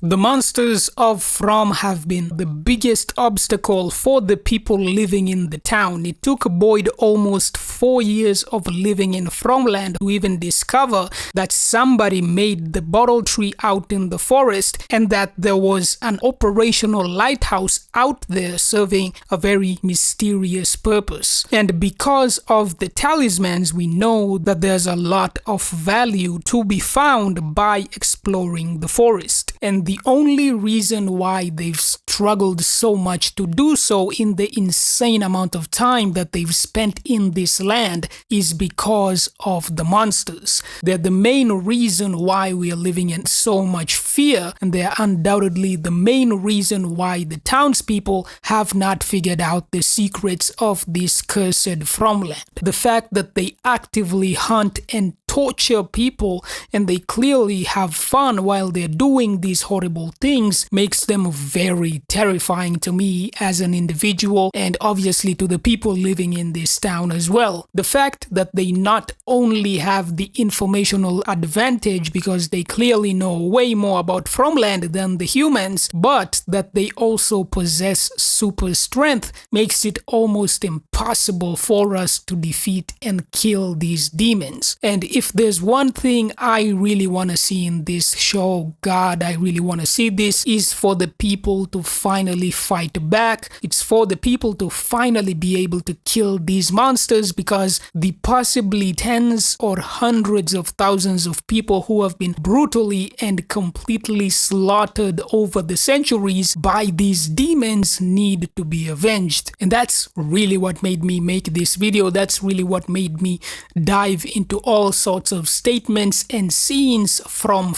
The monsters of From have been the biggest obstacle for the people living in the town. It took Boyd almost 4 years of living in Fromland to even discover that somebody made the bottle tree out in the forest and that there was an operational lighthouse out there serving a very mysterious purpose. And because of the talismans, we know that there's a lot of value to be found by exploring the forest. And the only reason why they've struggled so much to do so in the insane amount of time that they've spent in this land is because of the monsters. They're the main reason why we are living in so much fear, and they're undoubtedly the main reason why the townspeople have not figured out the secrets of this cursed Fromland. The fact that they actively hunt and torture people and they clearly have fun while they're doing these horrible things makes them very terrifying to me as an individual, and obviously to the people living in this town as well. The fact that they not only have the informational advantage because they clearly know way more about Fromland than the humans, but that they also possess super strength makes it almost impossible for us to defeat and kill these demons. And if there's one thing I really want to see in this show, God, I really want to see this, is for the people to finally fight back. It's for the people to finally be able to kill these monsters, because the possibly tens or hundreds of thousands of people who have been brutally and completely slaughtered over the centuries by these demons need to be avenged. And that's really what made me make this video. That's really what made me dive into all sorts of statements and scenes from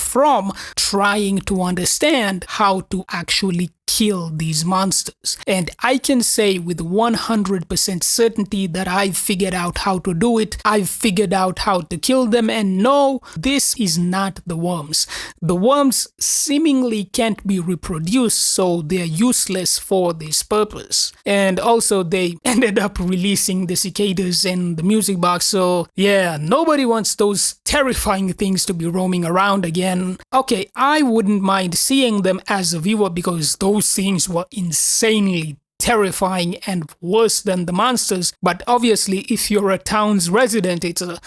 trying to understand how to actually kill these monsters. And I can say with 100% certainty that I've figured out how to do it. I've figured out how to kill them, and no, this is not the worms. The worms seemingly can't be reproduced, so they're useless for this purpose. And also they ended up releasing the cicadas and the music box, so yeah, nobody wants those terrifying things to be roaming around again. Okay, I wouldn't mind seeing them as a viewer because those things were insanely terrifying and worse than the monsters, but obviously if you're a town's resident, it's a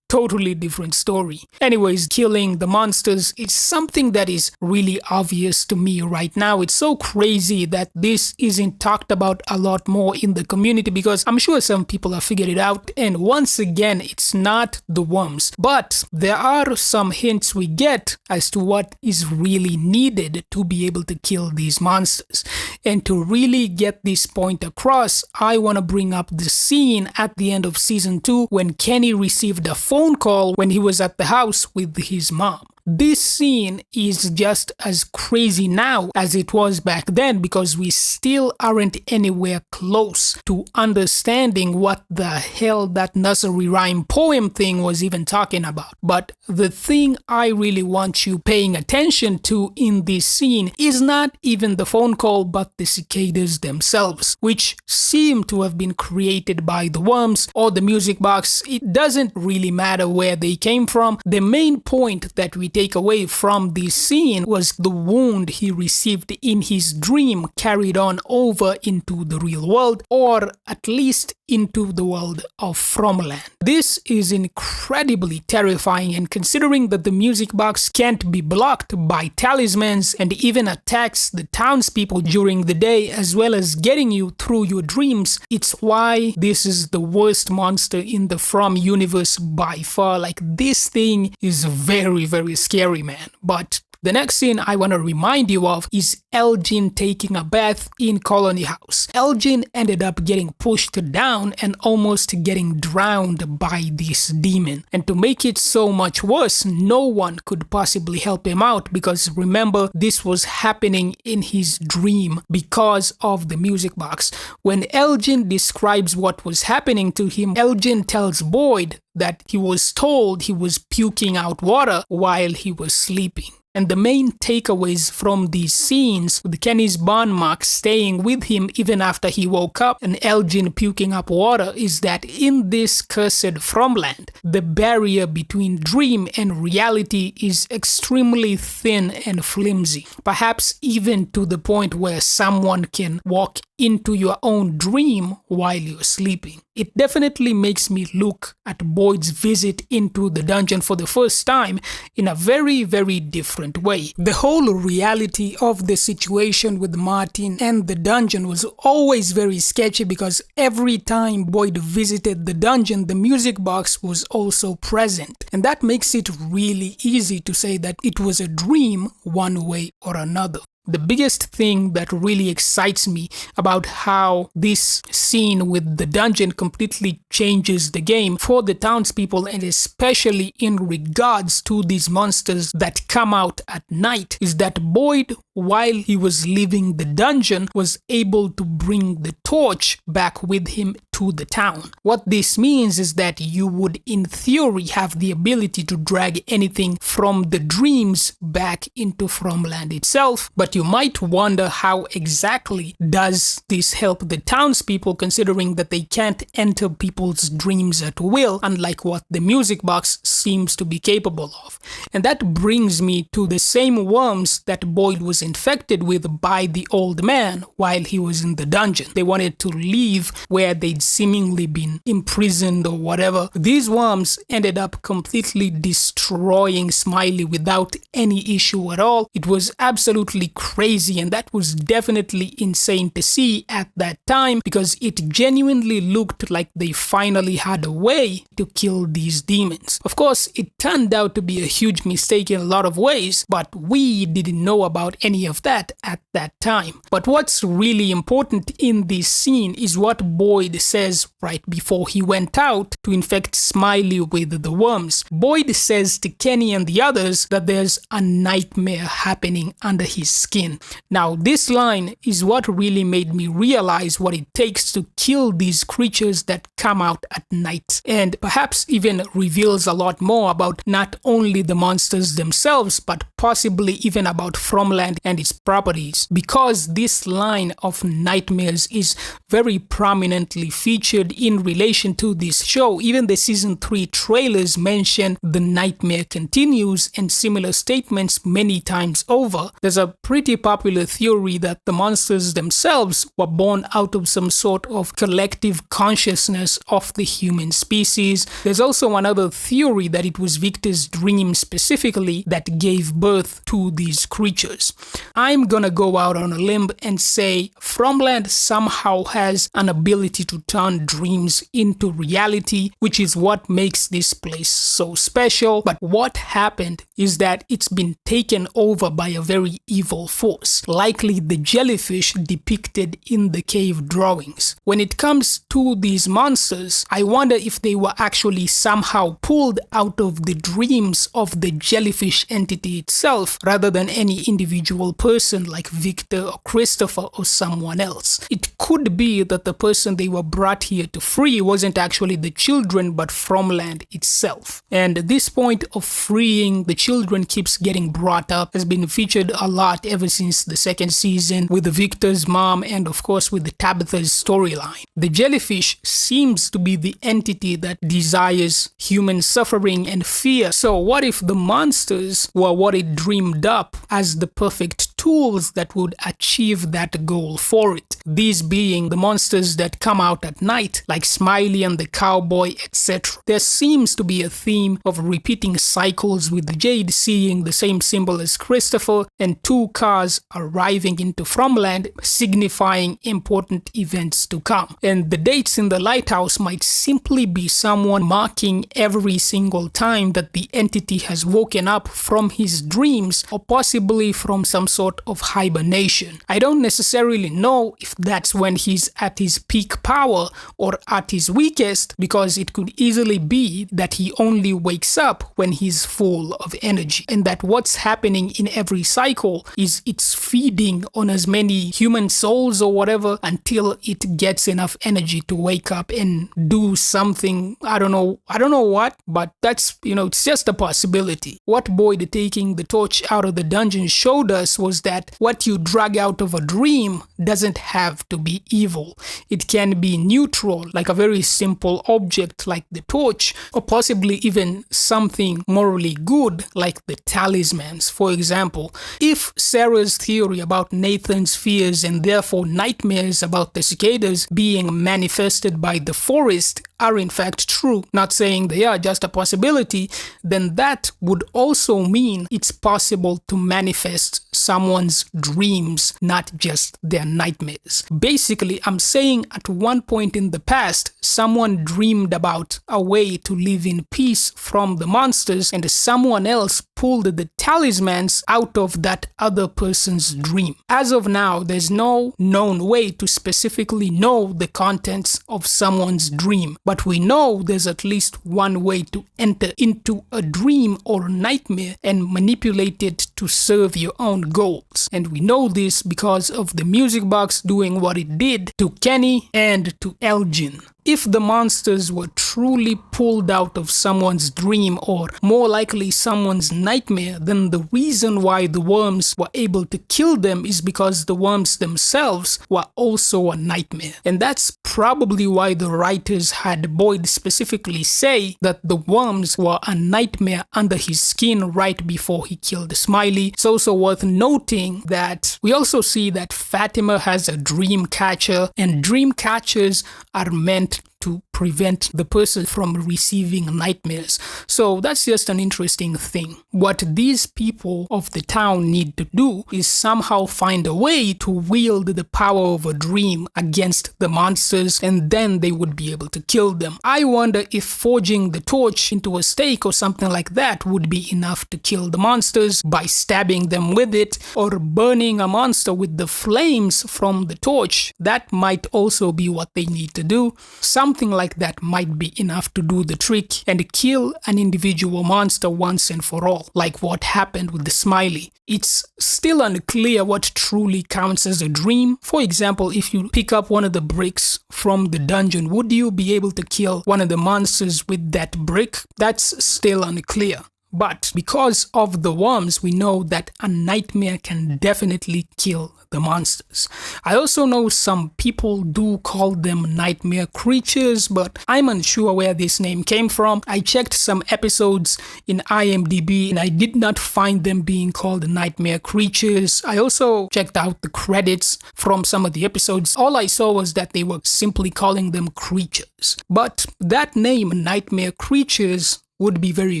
totally different story. Anyways, killing the monsters is something that is really obvious to me right now. It's so crazy that this isn't talked about a lot more in the community, because I'm sure some people have figured it out. And once again, it's not the worms, but there are some hints we get as to what is really needed to be able to kill these monsters. And to really get this point across, I want to bring up the scene at the end of season 2 when Kenny received a phone call when he was at the house with his mom. This scene is just as crazy now as it was back then, because we still aren't anywhere close to understanding what the hell that nursery rhyme poem thing was even talking about. But the thing I really want you paying attention to in this scene is not even the phone call, but the cicadas themselves, which seem to have been created by the worms or the music box. It doesn't really matter where they came from. The main point that we take away from this scene was the wound he received in his dream carried on over into the real world, or at least into the world of Fromland. This is incredibly terrifying, and considering that the music box can't be blocked by talismans and even attacks the townspeople during the day as well as getting you through your dreams, it's why this is the worst monster in the From universe by far. Like, this thing is very, very scary, man. But the next scene I want to remind you of is Elgin taking a bath in Colony House. Elgin ended up getting pushed down and almost getting drowned by this demon. And to make it so much worse, no one could possibly help him out, because remember, this was happening in his dream because of the music box. When Elgin describes what was happening to him, Elgin tells Boyd that he was told he was puking out water while he was sleeping. And the main takeaways from these scenes, with Kenny's burn marks staying with him even after he woke up and Elgin puking up water, is that in this cursed Fromland, the barrier between dream and reality is extremely thin and flimsy, perhaps even to the point where someone can walk into your own dream while you're sleeping. It definitely makes me look at Boyd's visit into the dungeon for the first time in a very, very different way. The whole reality of the situation with Martin and the dungeon was always very sketchy, because every time Boyd visited the dungeon, the music box was also present. And that makes it really easy to say that it was a dream one way or another. The biggest thing that really excites me about how this scene with the dungeon completely changes the game for the townspeople, and especially in regards to these monsters that come out at night, is that Boyd, while he was leaving the dungeon, was able to bring the torch back with him to the town. What this means is that you would, in theory, have the ability to drag anything from the dreams back into Fromland itself, but you might wonder how exactly does this help the townspeople, considering that they can't enter people's dreams at will, unlike what the music box seems to be capable of. And that brings me to the same worms that Boyd was infected with by the old man while he was in the dungeon. They wanted to leave where they'd seemingly been imprisoned or whatever. These worms ended up completely destroying Smiley without any issue at all. It was absolutely crazy, and that was definitely insane to see at that time, because it genuinely looked like they finally had a way to kill these demons. Of course, it turned out to be a huge mistake in a lot of ways, but we didn't know about any of that at that time. But what's really important in this scene is what Boyd says right before he went out to infect Smiley with the worms. Boyd says to Kenny and the others that there's a nightmare happening under his skin. Now, this line is what really made me realize what it takes to kill these creatures that come out at night, and perhaps even reveals a lot more about not only the monsters themselves, but possibly even about Fromland and its properties, because this line of nightmares is very prominently featured in relation to this show. Even the season 3 trailers mention the nightmare continues and similar statements many times over. There's a pretty popular theory that the monsters themselves were born out of some sort of collective consciousness of the human species. There's also another theory that it was Victor's dream specifically that gave birth to these creatures. I'm gonna go out on a limb and say Fromland somehow has an ability to turn dreams into reality, which is what makes this place so special. But what happened is that it's been taken over by a very evil force, likely the jellyfish depicted in the cave drawings. When it comes to these monsters, I wonder if they were actually somehow pulled out of the dreams of the jellyfish entity itself, rather than any individual person like Victor or Christopher or someone else. It could be that the person they were brought here to free wasn't actually the children, but Fromland itself. And this point of freeing the children keeps getting brought up, has been featured a lot ever since the second season, with Victor's mom and of course with Tabitha's storyline. The jellyfish seems to be the entity that desires human suffering and fear. So what if the monsters were what it dreamed up as the perfect tools that would achieve that goal for it? These being the monsters that come out at night, like Smiley and the cowboy, etc. There seems to be a theme of repeating cycles, with Jade seeing the same symbol as Christopher and two cars arriving into Fromland, signifying important events to come. And the dates in the lighthouse might simply be someone marking every single time that the entity has woken up from his dreams, or possibly from some sort sort of hibernation. I don't necessarily know if that's when he's at his peak power or at his weakest, because it could easily be that he only wakes up when he's full of energy, and that what's happening in every cycle is it's feeding on as many human souls or whatever until it gets enough energy to wake up and do something. I don't know what, but that's, it's just a possibility. What Boyd taking the torch out of the dungeon showed us was that what you drag out of a dream doesn't have to be evil. It can be neutral, like a very simple object like the torch, or possibly even something morally good like the talismans. For example, if Sarah's theory about Nathan's fears and therefore nightmares about the cicadas being manifested by the forest are in fact true, not saying they are, just a possibility, then that would also mean it's possible to manifest someone's dreams, not just their nightmares. Basically, I'm saying at one point in the past, someone dreamed about a way to live in peace from the monsters, and someone else pulled the talismans out of that other person's dream. As of now, there's no known way to specifically know the contents of someone's dream, but we know there's at least one way to enter into a dream or nightmare and manipulate it to serve your own goals. And we know this because of the music box doing what it did to Kenny and to Elgin. If the monsters were truly pulled out of someone's dream, or more likely someone's nightmare, then the reason why the worms were able to kill them is because the worms themselves were also a nightmare. And that's probably why the writers had Boyd specifically say that the worms were a nightmare under his skin right before he killed Smiley. It's also worth noting that we also see that Fatima has a dream catcher, and dream catchers are meant to prevent the person from receiving nightmares. So that's just an interesting thing. What these people of the town need to do is somehow find a way to wield the power of a dream against the monsters, and then they would be able to kill them. I wonder if forging the torch into a stake or something like that would be enough to kill the monsters by stabbing them with it, or burning a monster with the flames from the torch. That might also be what they need to do. Something like that might be enough to do the trick and kill an individual monster once and for all, like what happened with the Smiley. It's still unclear what truly counts as a dream. For example, if you pick up one of the bricks from the dungeon, would you be able to kill one of the monsters with that brick? That's still unclear. But because of the worms, we know that a nightmare can definitely kill the monsters. I also know some people do call them nightmare creatures, but I'm unsure where this name came from. I checked some episodes in IMDb and I did not find them being called nightmare creatures. I also checked out the credits from some of the episodes. All I saw was that they were simply calling them creatures. But that name, nightmare creatures, would be very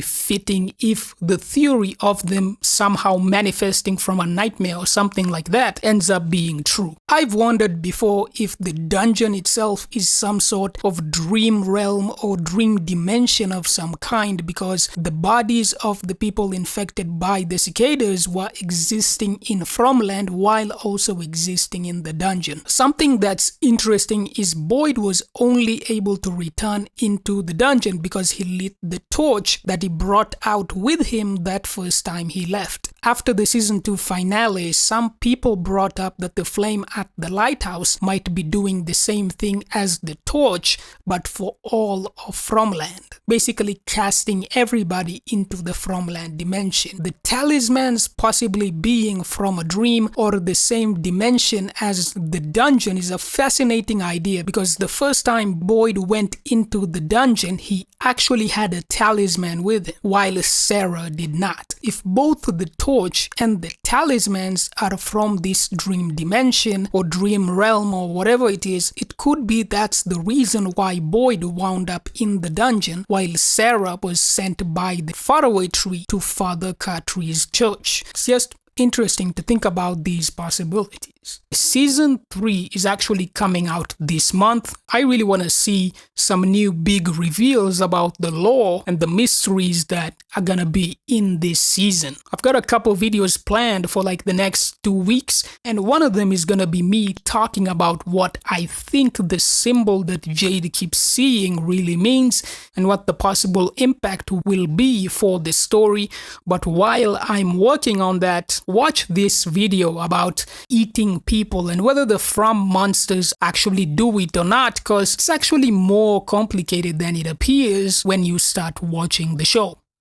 fitting if the theory of them somehow manifesting from a nightmare or something like that ends up being true. I've wondered before if the dungeon itself is some sort of dream realm or dream dimension of some kind, because the bodies of the people infected by the cicadas were existing in Fromland while also existing in the dungeon. Something that's interesting is Boyd was only able to return into the dungeon because he lit the torch that he brought out with him that first time he left. After the season 2 finale, some people brought up that the flame at the lighthouse might be doing the same thing as the torch, but for all of Fromland, basically casting everybody into the Fromland dimension. The talismans possibly being from a dream or the same dimension as the dungeon is a fascinating idea, because the first time Boyd went into the dungeon, he actually had a talisman with him, while Sarah did not. If both the torch and the talismans are from this dream dimension or dream realm or whatever it is, it could be that's the reason why Boyd wound up in the dungeon while Sarah was sent by the faraway tree to Father Cartree's church. It's just interesting to think about these possibilities. Season 3 is actually coming out this month. I really want to see some new big reveals about the lore and the mysteries that are gonna be in this season. I've got a couple videos planned for like the next 2 weeks, and one of them is gonna be me talking about what I think the symbol that Jade keeps seeing really means and what the possible impact will be for the story. But while I'm working on that, watch this video about eating people and whether the From monsters actually do it or not, because it's actually more complicated than it appears when you start watching the show.